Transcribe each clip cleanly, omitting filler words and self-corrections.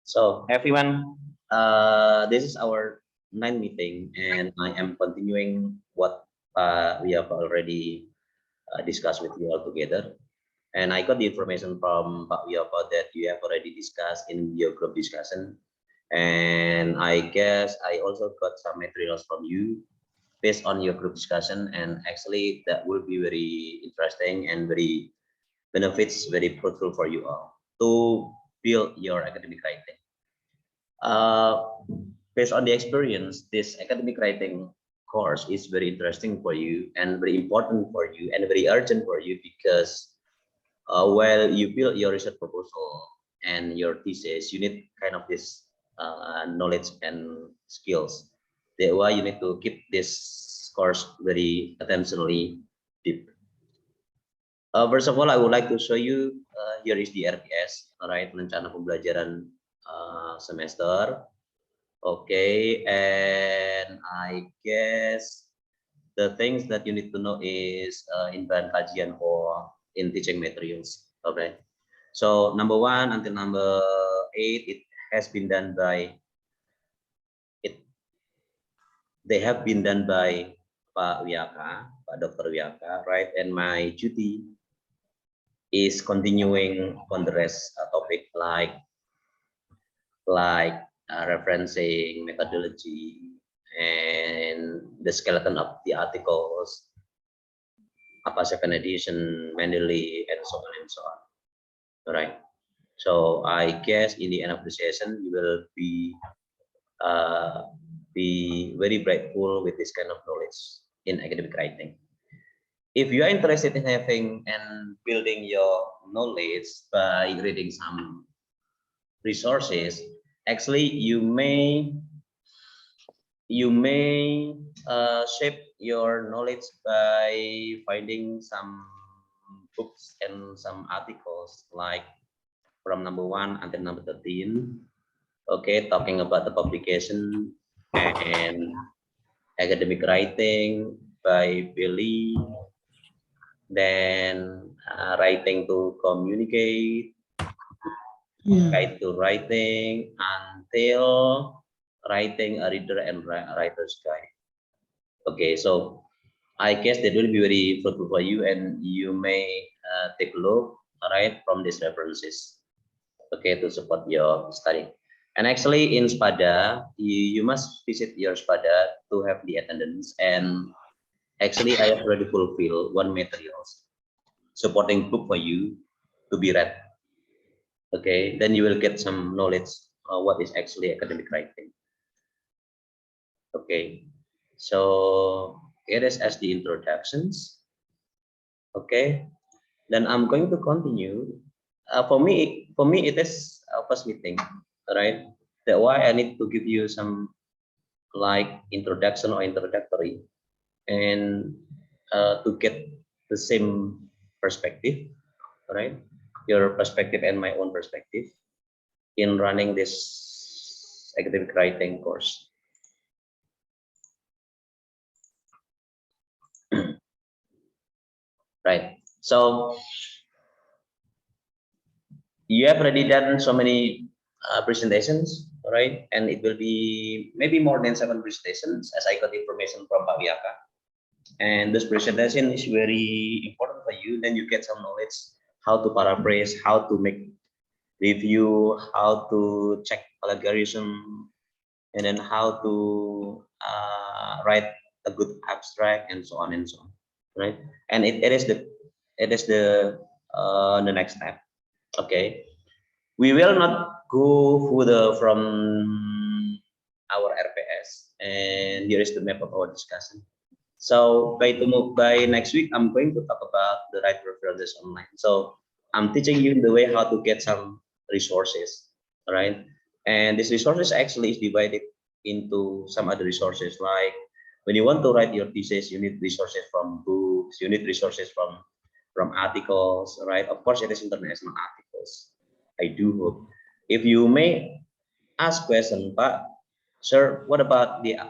So everyone, this is our ninth meeting, and I am continuing what we have already discussed with you all together. And I got the information from Pak Wiyopo that you have already discussed in your group discussion. And I guess I also got some materials from you based on your group discussion. And actually, that will be very interesting and very benefits, very fruitful for you all to build your academic writing. Based on the experience, this academic writing course is very interesting for you and very important for you and very urgent for you because while you build your research proposal and your thesis, you need kind of this knowledge and skills. That's why you need to keep this course very attentionally deep. First of all, I would like to show you here is the RPS, right? Rencana pembelajaran semester. Okay, and I guess the things that you need to know is in bahan kajian or in teaching materials. Okay, so number 1 until number 8, it has been done by it. They have been done by Pak Wiyaka, Pak Dr. Wiyaka, right? And my duty is continuing on the rest topic like referencing methodology and the skeleton of the articles, apa second edition, Mendeley, and so on and so on. All right. So I guess in the end of the session, you will be very grateful with this kind of knowledge in academic writing. If you are interested in having and building your knowledge by reading some resources, actually you may shape your knowledge by finding some books and some articles like from number 1 until number 13. Okay, talking about the publication and academic writing by Billy, then writing to communicate, guide to writing, until writing a reader and writer's guide. Okay, so I guess that will be very fruitful for you, and you may take a look right from these references, okay, to support your study. And actually in Spada, you must visit your Spada to have the attendance. And actually I have already fulfilled one materials supporting book for you to be read. Okay, then you will get some knowledge what is actually academic writing. Okay, so it is as the introductions. Okay, then I'm going to continue. For me it is a first meeting, right? That's why I need to give you some like introduction or introductory, and to get the same perspective, right? Your perspective and my own perspective in running this academic writing course. Right, so you have already done so many presentations, right? And it will be maybe more than 7 presentations as I got information from Pak Wiyaka. And this presentation is very important for you. Then you get some knowledge how to paraphrase, how to make review, how to check plagiarism, and then how to write a good abstract, and so on and so on, right? And it is the next step. Okay, we will not go further from our RPS, and here is the map of our discussion. So by next week, I'm going to talk about the right references online. So I'm teaching you the way how to get some resources, right? And this resources actually is divided into some other resources. Like when you want to write your thesis, you need resources from books, you need resources from articles, right? Of course, it is international articles. I do hope. If you may ask question, Pak, sir, what about the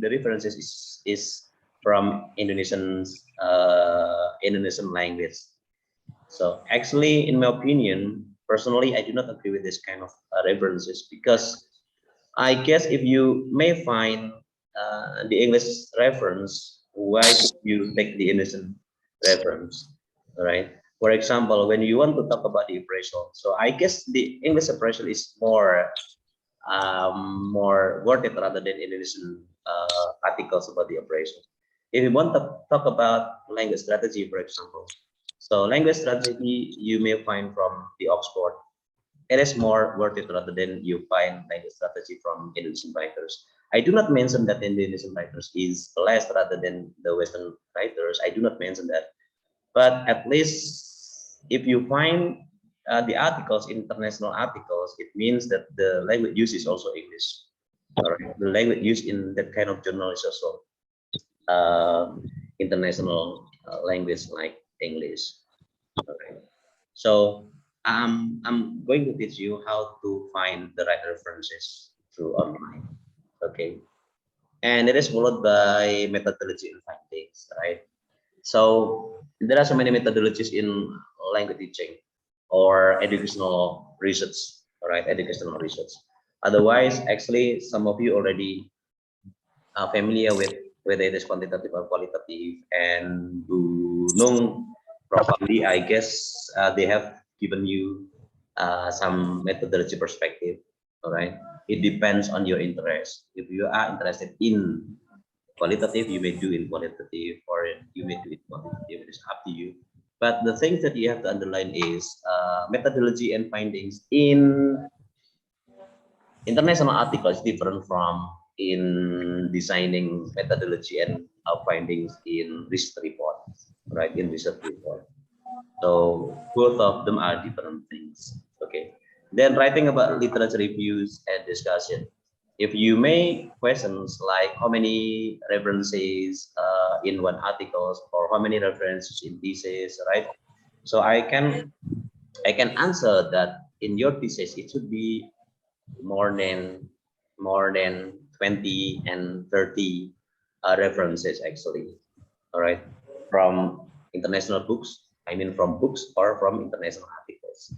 references is from Indonesian language? So actually, in my opinion, personally, I do not agree with this kind of references, because I guess if you may find the English reference, why should you take the innocent reference, right? For example, when you want to talk about the appraisal, so I guess the English appraisal is more worth it rather than Indonesian articles about the appraisal. If you want to talk about language strategy, for example, so language strategy you may find from the Oxford, it is more worth it rather than you find language strategy from Indonesian writers. I do not mention that Indonesian writers is less rather than the Western writers. I do not mention that, but at least if you find the articles, international articles, it means that the language used is also English. All right, the language used in that kind of journal is also international language like English. All right. So I'm going to teach you how to find the right references through online. Okay. And it is followed by methodology and findings, right? So there are so many methodologies in language teaching or educational research, all right? Educational research. Otherwise, actually, some of you already are familiar with whether it is quantitative or qualitative, and Nung probably, I guess, they have given you some methodology perspective. All right, it depends on your interest. If you are interested in qualitative, you may do in qualitative, or you may do it quantitative. It is up to you. But the things that you have to underline is methodology and findings in international articles different from in designing methodology and findings in research report, right? In research report. So both of them are different things. Okay. Then writing about literature reviews and discussion. If you make questions like how many references in one articles, or how many references in thesis, right? So I can answer that in your thesis it should be more than 20 and 30 references actually. All right, from international books, I mean from books or from international articles,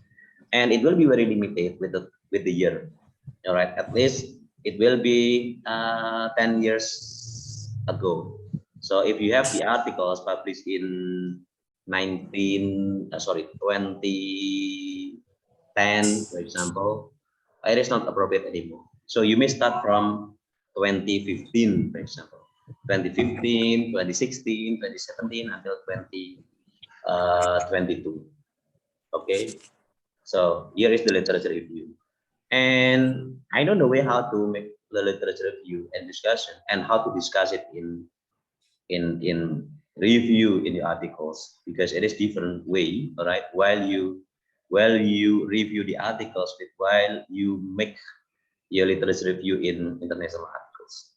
and it will be very limited with the year. All right, at least it will be 10 years ago. So if you have the articles published in 2010, for example, it is not appropriate anymore. So you may start from 2015, for example, 2015, 2016, 2017 until 2022. Okay, so here is the literature review. And I know the way how to make the literature review and discussion, and how to discuss it in review in the articles, because it is different way. All right, while you review the articles with while you make your literature review in international articles.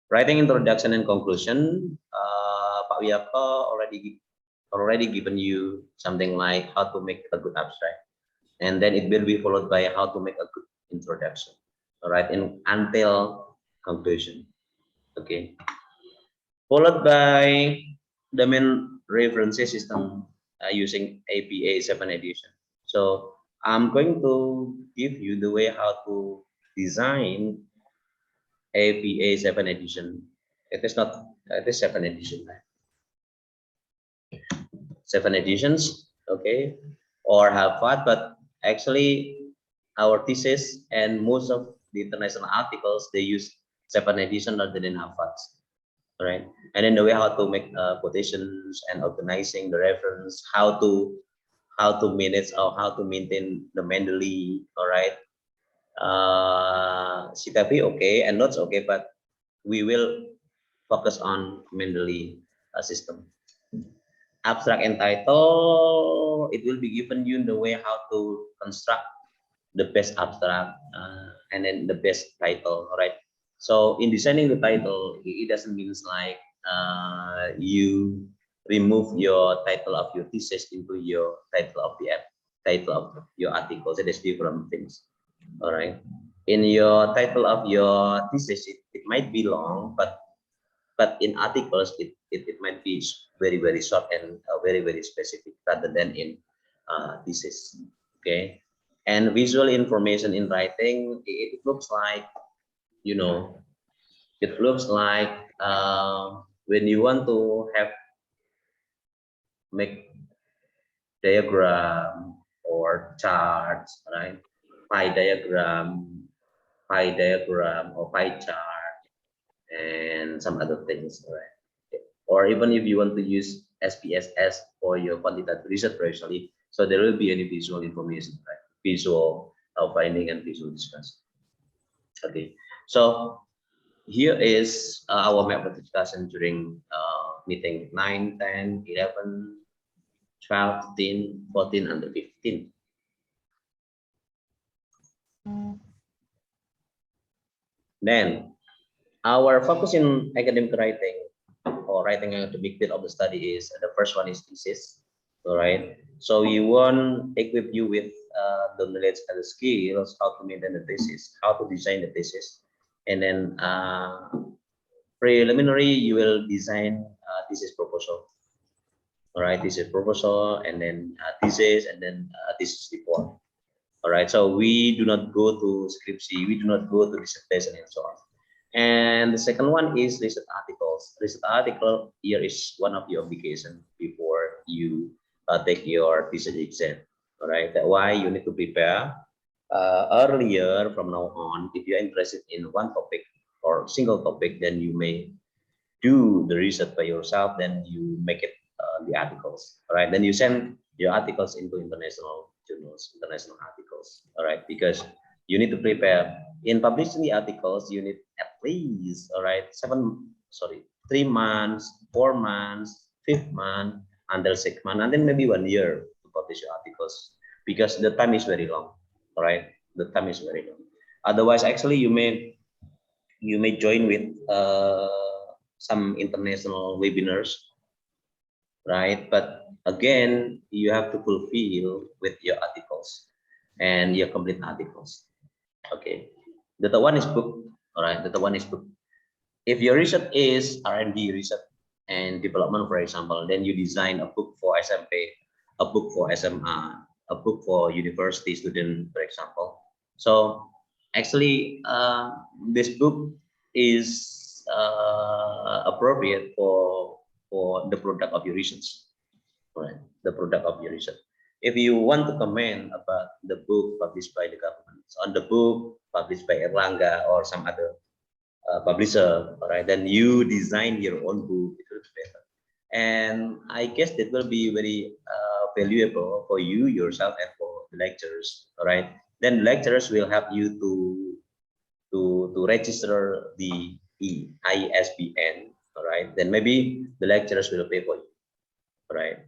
Writing introduction and conclusion, Pak Wiyako already given you something like how to make a good abstract, and then it will be followed by how to make a good introduction. All right, and until conclusion. Okay, followed by the main references system using APA 7 edition. So I'm going to give you the way how to design APA 7 edition. It is not, it is 7 edition, right? 7 editions, okay, or have fun, but actually our thesis and most of the international articles, they use 7 edition rather than Harvard, right? And then the way how to make quotations and organizing the reference, how to manage or how to maintain the Mendeley, all right? CTP okay and notes okay, but we will focus on Mendeley system. Abstract and title, it will be given you the way how to construct the best abstract and then the best title, all right? So in designing the title, it doesn't mean like you remove your title of your thesis into your title of the title of your articles. It is different things, all right? In your title of your thesis, it might be long, but in articles it might be very short and very specific rather than in thesis. Okay, and visual information in writing, it looks like, you know, it looks like when you want to have make diagram or charts, right? Pie diagram, pie diagram or pie chart, and some other things, right? Or even if you want to use SPSS for your quantitative research professionally, so there will be any visual information, right? Visual finding and visual discussion. Okay, so here is our map of discussion during meeting 9, 10, 11, 12, 13, 14, and 15. Then our focus in academic writing or writing academic bit of the study is the first one is thesis. All right. So you want equip you with the knowledge and the skills how to maintain the thesis, how to design the thesis, and then preliminary you will design thesis proposal. All right, thesis proposal, and then thesis, and then thesis report. All right, so we do not go to scriptsy, we do not go to dissertation and so on. And the second one is research articles. Research article here is one of your obligation before you take your thesis exam. All right, that's why you need to prepare earlier from now on. If you're interested in one topic or single topic, then you may do the research by yourself. Then you make it the articles. All right, then you send your articles into international journals, international articles. All right, because you need to prepare in publishing the articles. You need at least, all right, 3 months, 4 months, 5 month, until 6 months, and then maybe 1 year to publish your articles, because the time is very long. All right, the time is very long. Otherwise, actually, you may join with some international webinars, right? But again, you have to fulfill with your articles and your complete articles. Okay, the third one is book. All right, the third one is book. If your research is R&D research and development, for example, then you design a book for SMP, a book for SMR, a book for university student, for example. So actually, this book is appropriate for the product of your research, right? The product of your research. If you want to comment about the book published by the government, on the book published by Erlangga or some other publisher, all right, then you design your own book, it will be better. And I guess that will be very valuable for you yourself and for the lecturers, all right. Then lecturers will help you to register the ISBN, all right. Then maybe the lecturers will pay for you, all right.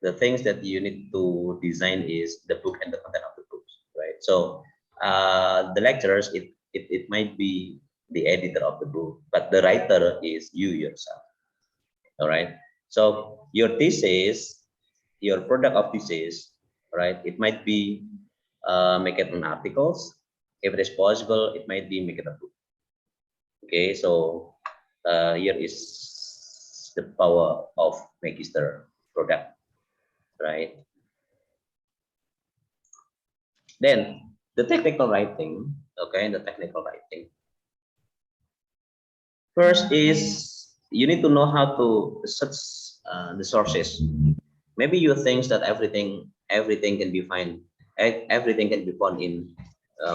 The things that you need to design is the book and the content of the books, right? So the lecturers, it might be the editor of the book, but the writer is you yourself. All right. So your thesis, your product of thesis, right? It might be make it an articles. If it is possible, it might be make it a book. Okay. So here is the power of Magister product, right? Then the technical writing, okay, the technical writing. First is you need to know how to search the sources. Maybe you think that everything can be everything can be found in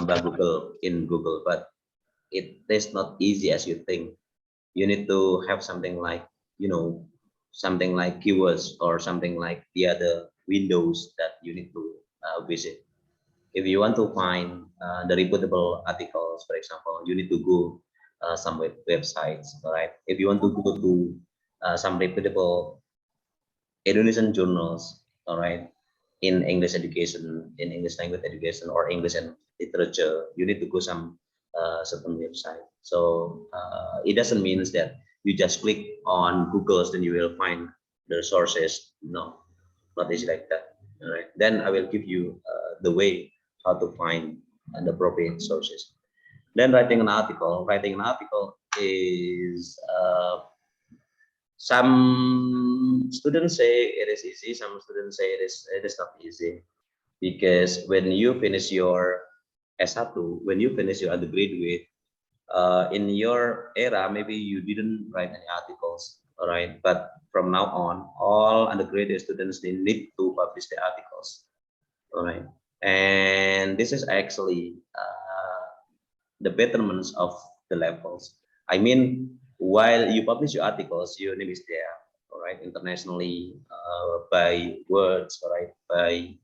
by Google, but it is not easy as you think. You need to have something like, something like keywords or something like the other windows that you need to visit. If you want to find the reputable articles, for example, you need to go some websites, all right? If you want to go to some reputable Indonesian journals, all right, in English education, in English language education, or English and literature, you need to go some certain website. So it doesn't mean that you just click on Google's, then you will find the sources. No, not easy like that. All right. Then I will give you the way how to find the appropriate sources. Then writing an article. Writing an article is some students say it is easy. Some students say it is not easy. because when you finish your S1, when you finish your undergraduate, in your era, maybe you didn't write any articles, all right? But from now on, all undergraduate students, they need to publish the articles, all right? And this is actually the betterments of the levels. I mean, while you publish your articles, your name is there, all right, internationally, by words, all right, by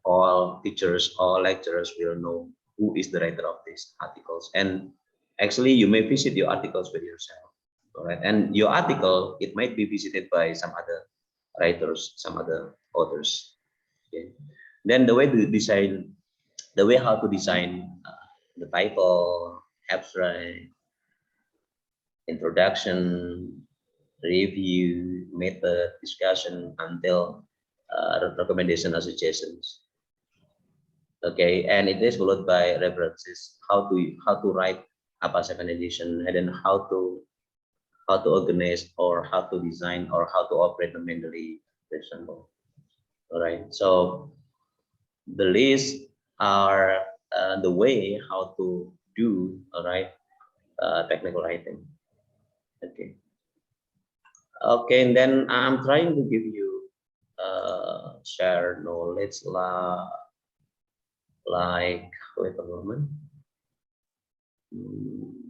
all teachers, all lecturers will know who is the writer of these articles. And actually, you may visit your articles with yourself, all right, and your article, it might be visited by some other writers, some other authors. Okay. Then the way to design, the way how to design the title, abstract, introduction, review, method, discussion, until recommendation or suggestions. Okay, and it is followed by references, how to write APA 7 edition, and then how to organize or how to design or how to operate the Mendeley, for example. All right, so the list are the way how to do, all right, technical writing. Okay. Okay, and then I'm trying to give you share knowledge like, wait a moment. Hmm,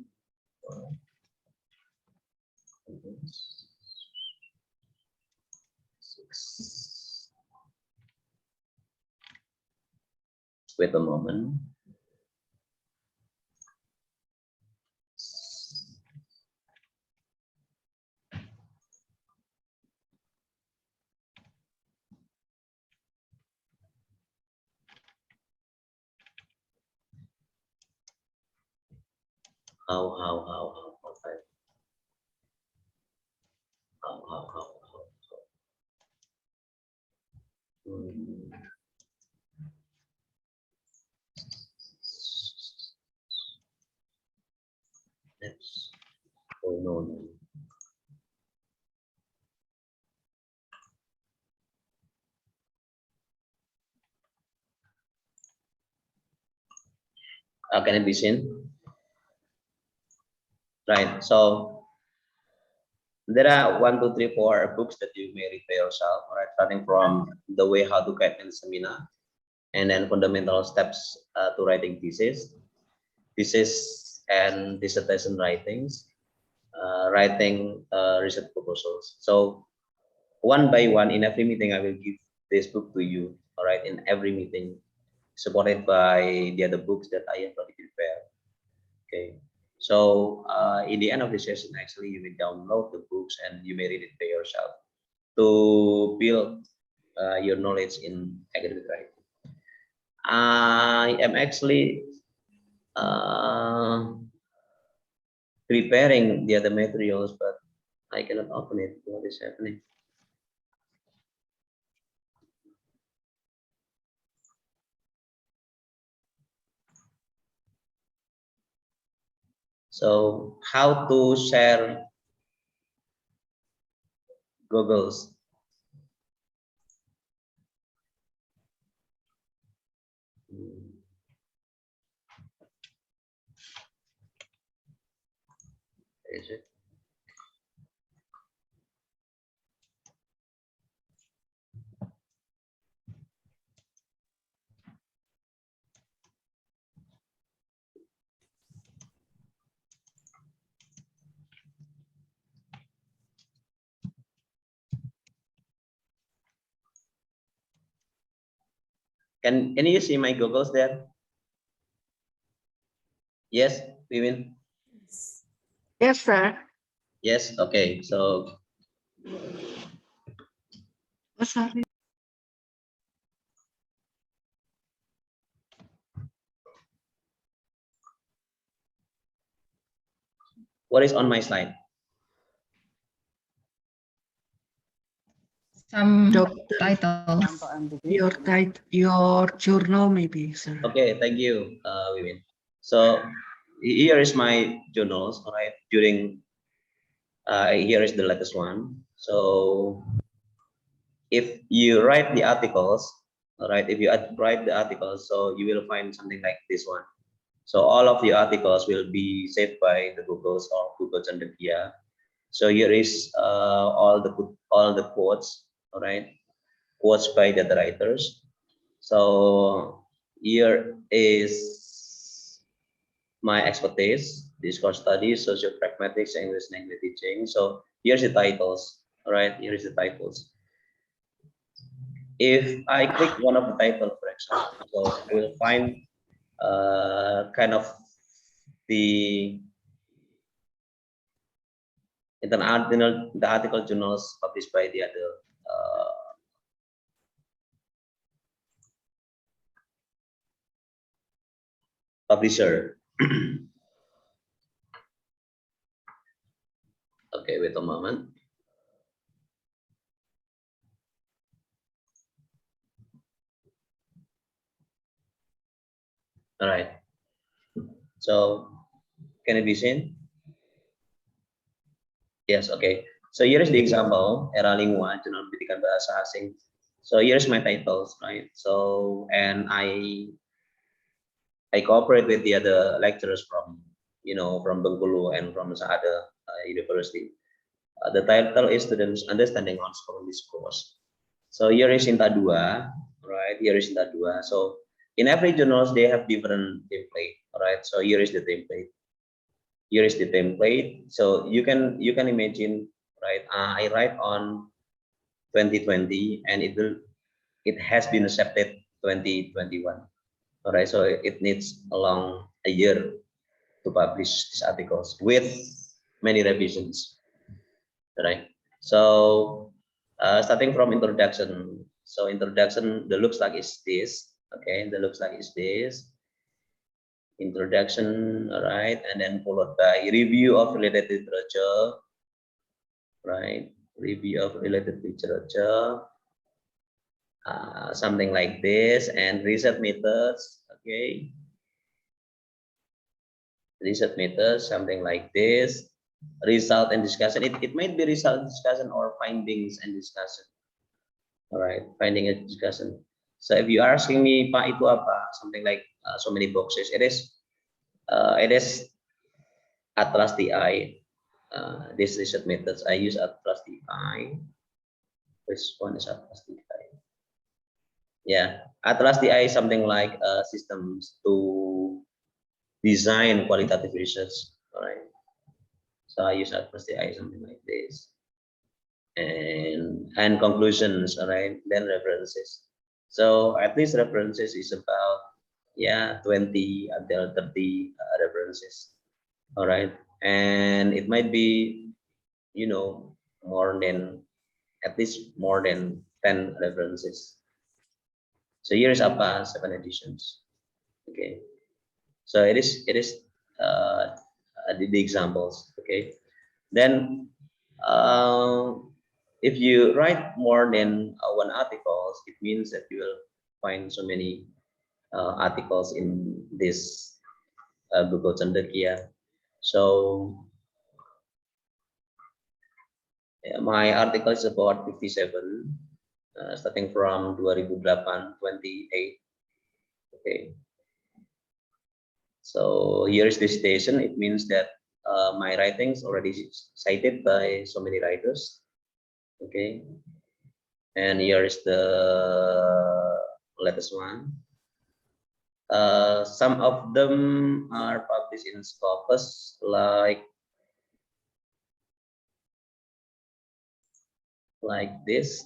six. Wait a moment. How. Hmm. Yes. Oh no, no. Can it be seen? Right. So there are 1, 2, 3, 4 books that you may read by yourself. All right, starting from the way how to guide and seminar, and then fundamental steps to writing thesis and dissertation writings, writing research proposals. So one by one in every meeting, I will give this book to you. All right, in every meeting, supported by the other books that I have already prepared. Okay. So in the end of the session, actually, you will download the books and you may read it by yourself to build your knowledge in academic writing. I am actually uh, preparing the other materials, but I cannot open it. What is happening? So how to share Google's? Is it? Can you see my Googles there? Yes, Vivian? Yes, sir. Yes, okay. So Sorry. what is on my slide? Some Doctor, titles. your journal maybe, sir. Okay, thank you, Vivian. So here is my journals, all right, during here is the latest one. So if you write the articles, All right, if you write the article, so you will find something like this one. So all of the articles will be saved by the Google's or Google Cendekia. So here is all the quotes, all right, quotes by the writers. So here is my expertise, discourse studies, social pragmatics, English language teaching. So here's the titles, all right, here is the titles. If I click one of the title, for example, so I will find kind of the the article journals published by the other publisher. Okay, wait a moment. All right. So can it be seen? Yes. Okay. So here is the example. Era Lingua, Jurnal Pendidikan Bahasa Asing. So here's my titles, right? So and I cooperate with the other lecturers from from Bengkulu and from Sahada University. The title is Students Understanding on School Discourse. So here is Inta 2, right? Here is Inta 2. So in every journals they have different template, right? So here is the template. Here is the template. So you can imagine, right? I write on 2020 and it has been accepted 2021. All right. So it needs along a year to publish these articles with many revisions. Right. So starting from introduction. So introduction, the looks like is this. Okay, the looks like is this. Introduction, all right, and then followed by review of related literature, right? Review of related literature, something like this, and research methods. Okay, research methods, something like this. Result and discussion. It might be result discussion or findings and discussion. All right, finding a discussion. So if you're asking me, Pak, itu apa? Something like so many boxes. It is Atlas TI. This research methods I use Atlas TI. This one is Atlas TI. Yeah, Atlas TI is something like systems to design qualitative research. All right. So I use Atlas TI something like this. And conclusions, all right, then references. So at least references is about 20 until 30 references, all right, and it might be more than at least more than 10 references. So here is apa 7 editions. Okay, so it is the examples. Okay, then if you write more than one articles, it means that you will find so many articles in this Google Cendekia. So my article is about 57, starting from 2008, 28. Okay. So here is the citation. It means that my writings already cited by so many writers. Okay. And here is the latest one. Some of them are published in Scopus, like this.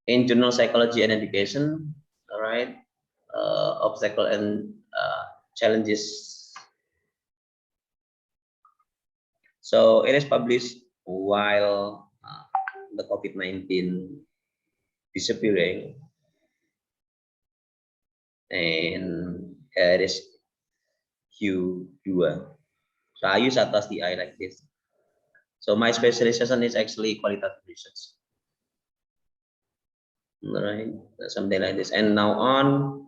In Journal Psychology and Education, all right, obstacle and challenges. So it is published while the COVID-19 disappearing, and it is Q2. So I use Atlas TI like this. So my specialization is actually qualitative research. All right, something like this. And now on,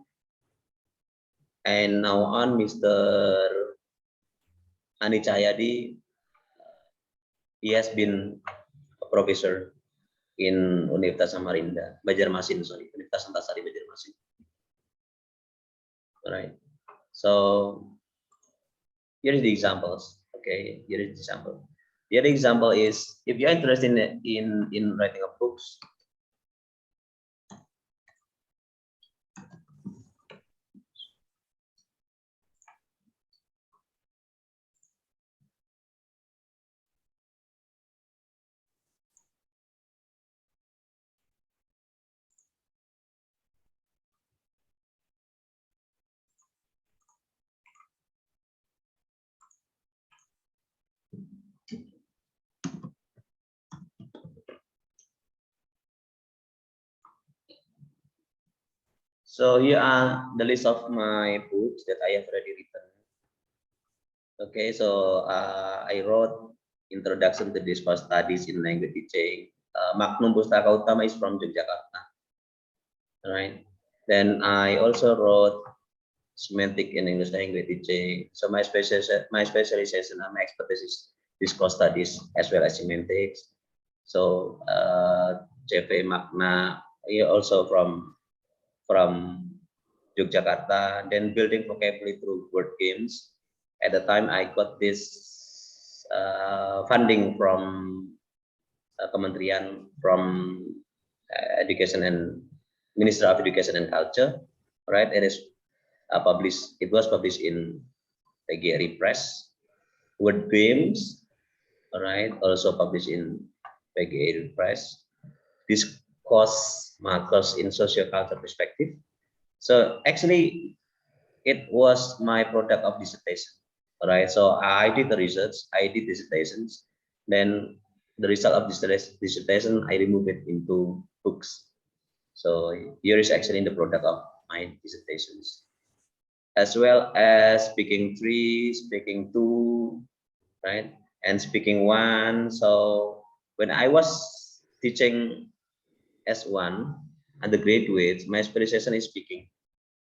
Mr. Ani Cahyadi, he has been a professor in Universitas Samarinda, Banjarmasin, sorry, Universitas Antasari Banjarmasin. All right. So here is the examples. Okay, here is the example. The other example is if you're interested in writing a books. So here are the list of my books that I have already written. Okay, so I wrote Introduction to Discourse Studies in Language Teaching. Magnum Pustaka Utama is from Yogyakarta. Right. Then I also wrote Semantic in English Language Teaching. So my specialization, my expertise is discourse studies as well as semantics. So CV Magna, also from Yogyakarta, then building vocabulary through word games. At the time, I got this funding from Kementerian, from Education and Ministry of Education and Culture. Right, it is published. It was published in PGRI Press. Word games, right, also published in PGRI Press. Discourse markers in socio-cultural perspective. So actually, it was my product of dissertation, right? So I did the research, I did dissertations, then the result of this dissertation, I removed it into books. So here is actually the product of my dissertations, as well as speaking 3, speaking 2, right? And speaking 1. So when I was teaching S1 and the graduates, my specialization is speaking.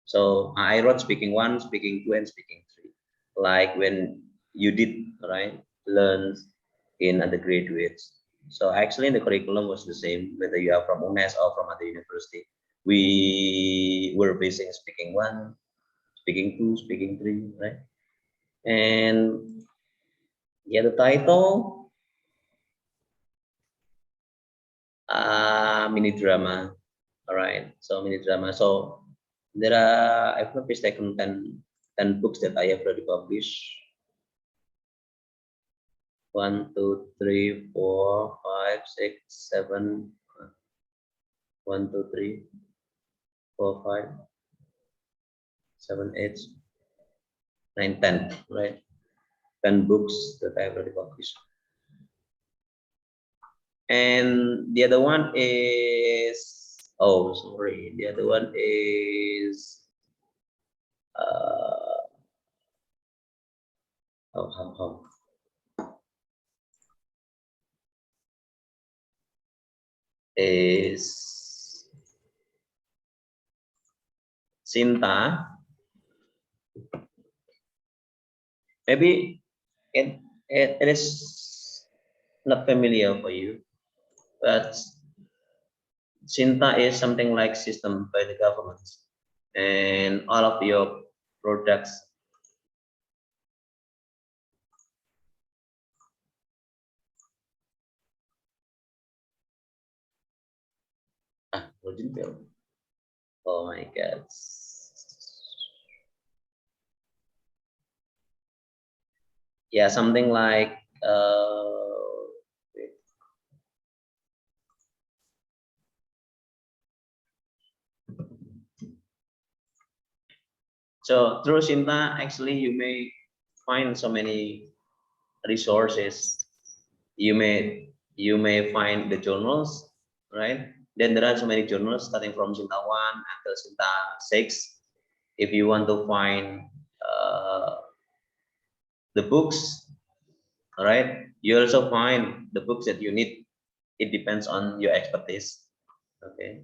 So I wrote speaking 1, speaking 2, and speaking 3. Like when you did, right, learn in undergraduates. So actually the curriculum was the same, whether you are from UNES or from other university. We were basing speaking 1, speaking 2, speaking 3, right? And yeah, the title, mini drama. All right, so mini drama. So there are, I've not mistaken, 10 books that I have already published. 1, 2, 3, 4, 5, 6, 7. 1, 2, 3, 4, 5, 7, 8, 9, 10, right? 10 books that I have already published. And the other one is, oh, sorry, the other one is, how is Sinta. Maybe it is not familiar for you, but Sinta is something like system by the government, and all of your products. Golden Bell. Oh my God. Yeah, something like so through Sinta, actually you may find so many resources. You may find the journals, right? Then there are so many journals starting from Sinta 1 until Sinta 6. If you want to find the books, right? You also find the books that you need. It depends on your expertise. Okay,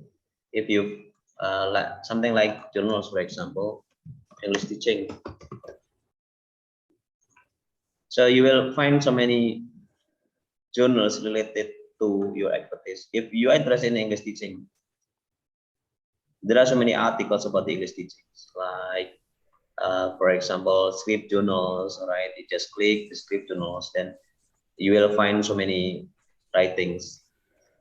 if you like something like journals, for example, English teaching. So you will find so many journals related to your expertise. If you are interested in English teaching, there are so many articles about the English teachings, like for example, script journals, right? You just click the script journals, then you will find so many writings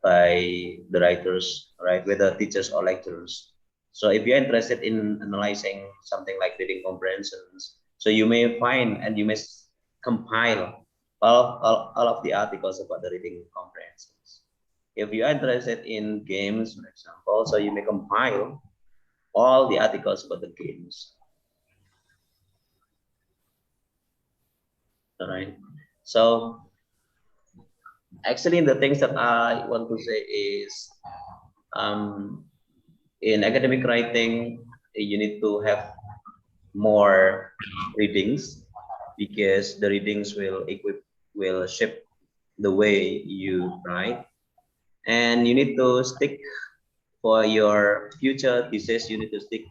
by the writers, right? Whether teachers or lecturers. So if you're interested in analyzing something like reading comprehensions, so you may find and you may compile all of the articles about the reading comprehensions. If you are interested in games, for example, so you may compile all the articles about the games. All right. So actually, the things that I want to say is, in academic writing, you need to have more readings because the readings will shape the way you write, and you need to stick for your future thesis. You need to stick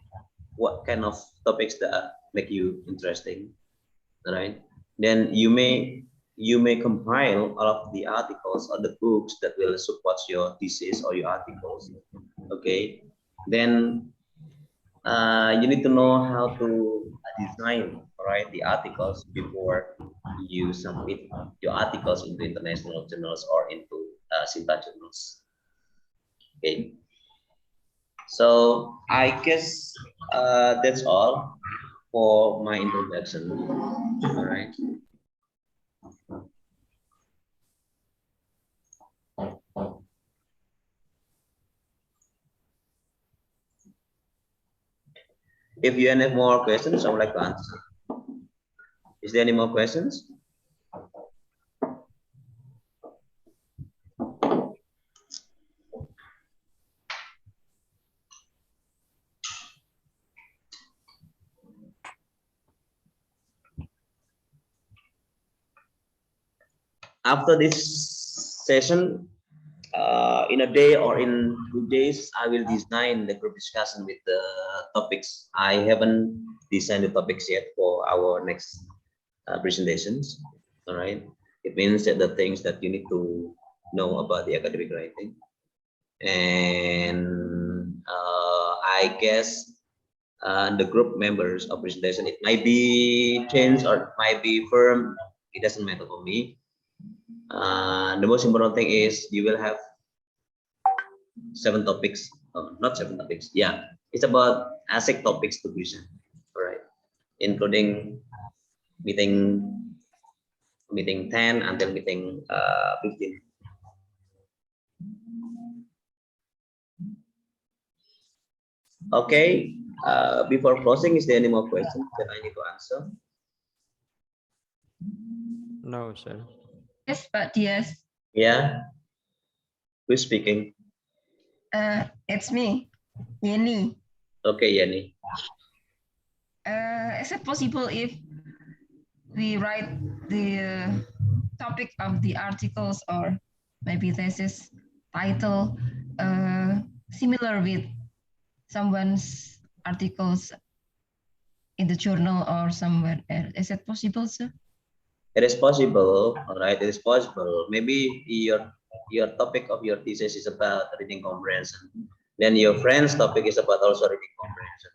what kind of topics that make you interesting, right? Then you may compile all of the articles or the books that will support your thesis or your articles. Okay, then you need to know how to design, right, the articles before you submit your articles into international journals or into SINTA journals. Okay, so I guess that's all for my introduction. All right. If you have more questions, I would like to answer. Is there any more questions? After this session, in a day or in 2 days, I will design the group discussion with the topics. I haven't designed the topics yet for our next presentations. All right. It means that the things that you need to know about the academic writing. And I guess the group members of presentation, it might be changed or it might be firm. It doesn't matter for me. The most important thing is you will have 7 topics, not 7 topics. Yeah, it's about ASIC topics to present. All right, including meeting 10 until meeting 15. Okay. Before closing, is there any more questions that I need to answer? No, sir. Yes, but yes. Yeah. Who's speaking? It's me, Yeni. Okay, Yanni. Is it possible if we write the topic of the articles or maybe thesis title similar with someone's articles in the journal or somewhere else? Is it possible, sir? It is possible, all right. It is possible. Maybe your topic of your thesis is about reading comprehension. Then your friend's topic is about also reading comprehension.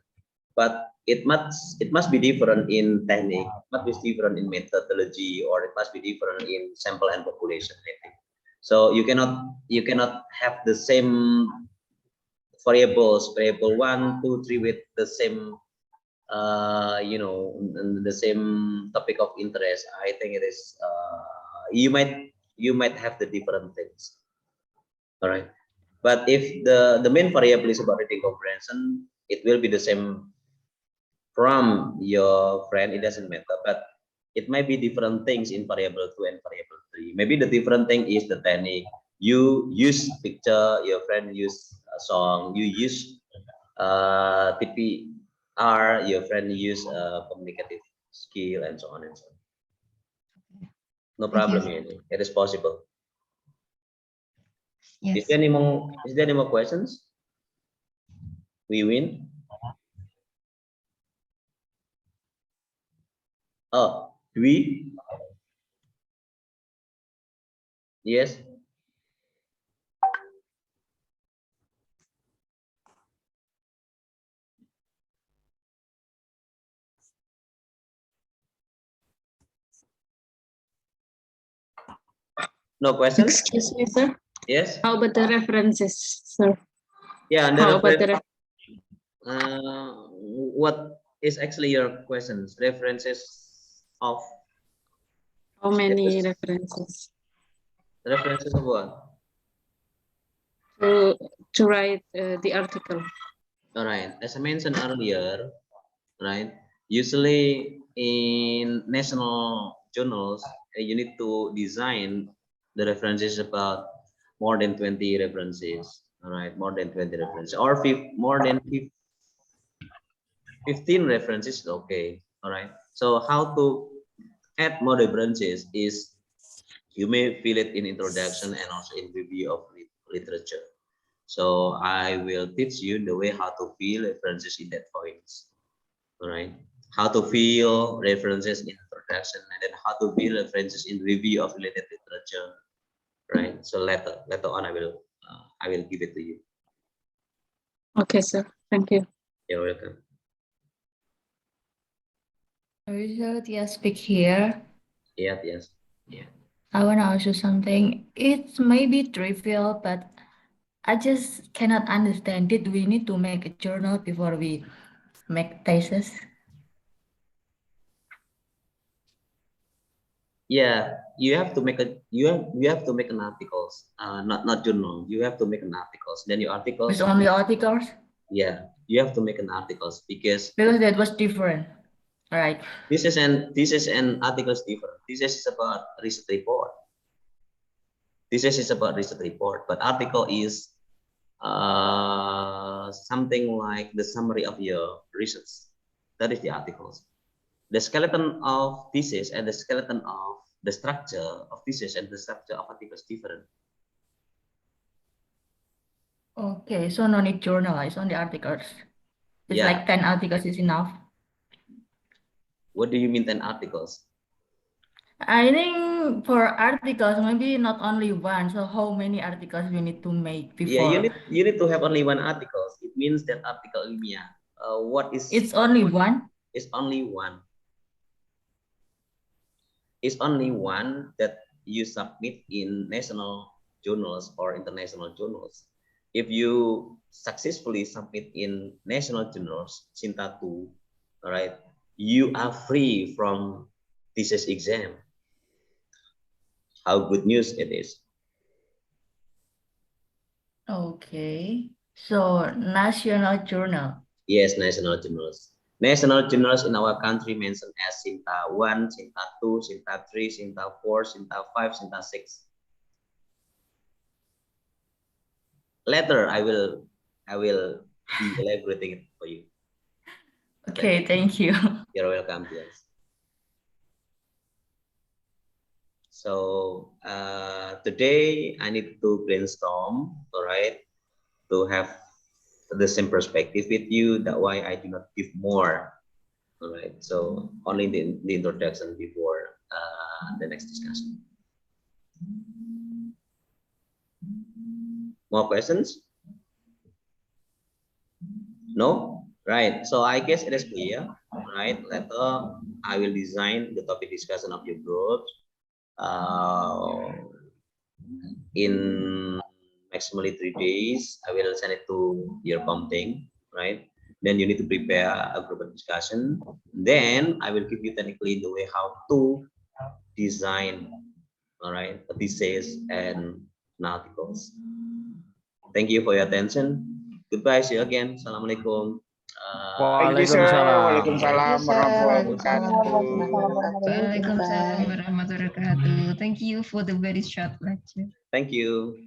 But it must be different in technique, it must be different in methodology, or it must be different in sample and population, I think. So you cannot have the same variable 1, 2, 3 with the same the same topic of interest. I think it is you might have the different things. All right. But if the main variable is about reading comprehension, it will be the same from your friend. It doesn't matter, but it might be different things in variable 2 and variable 3. Maybe the different thing is the technique. You use picture, your friend use a song, you use TPR, your friend use communicative skill, and so on and so on. No problem. It is possible. Yes. Is there any more questions? We win. Oh, Dwi. Yes. No questions? Excuse me, sir. Yes. How about the references, sir? Yeah, and the How about reference, the what is actually your questions? References of how many status? references References of what? to to write the article? All right. As I mentioned earlier, right? Usually in national journals, you need to design the references about more than 20 references. All right, more than 20 references, or more than 15 references is okay. All right. So how to add more references is you may fill it in introduction and also in review of literature. So I will teach you the way how to fill references in that points. All right. How to fill references in introduction and then how to fill references in review of related literature. Right. So later on I will give it to you. Okay, sir. Thank you. You're welcome. Richard, yeah, speak here. Yeah, yes. Yeah. I want to ask you something. It may be trivial, but I just cannot understand. Did we need to make a journal before we make thesis? Yeah, you have to make an articles, not journal. You have to make an articles. Then your articles. With only articles? Yeah, you have to make an articles because Because that was different. All right. this is an articles different. This is about research report. This is about research report, but article is something like the summary of your research. That is the articles. The skeleton of thesis and the skeleton of the structure of thesis and the structure of articles different. Okay, so no need journal, it's only articles. It's Yeah. like 10 articles is enough. What do you mean 10 articles? I think for articles, maybe not only one. So how many articles we need to make before? Yeah, you need to have only one article. It means that article ilmiah. What is? It's only one. It's only one. It's only one that you submit in national journals or international journals. If you successfully submit in national journals, Cinta 2, all right, you are free from thesis exam. How good news it is. Okay. So national journal. Yes, national journals. National journals in our country mentioned as Cinta 1, Cinta 2, Cinta 3, Cinta 4, Cinta 5, Cinta 6. Later, I will be elaborating it for you. Okay, thank you. You're welcome, yes. So today I need to brainstorm, all right, to have the same perspective with you. That's why I do not give more, all right. So only the introduction before the next discussion. More questions? No? Right. So I guess it is clear, right? Later I will design the topic discussion of your group in maximally 3 days. I will send it to your comting, right? Then you need to prepare a group discussion. Then I will give you technically the way how to design, all right, a thesis and articles. Thank you for your attention. Goodbye. See you again. Assalamualaikum. Thank you, sir. Waalaikumsalam warahmatullahi wabarakatuh. Waalaikumsalam warahmatullahi wabarakatuh. Thank you for the very short lecture. Thank you.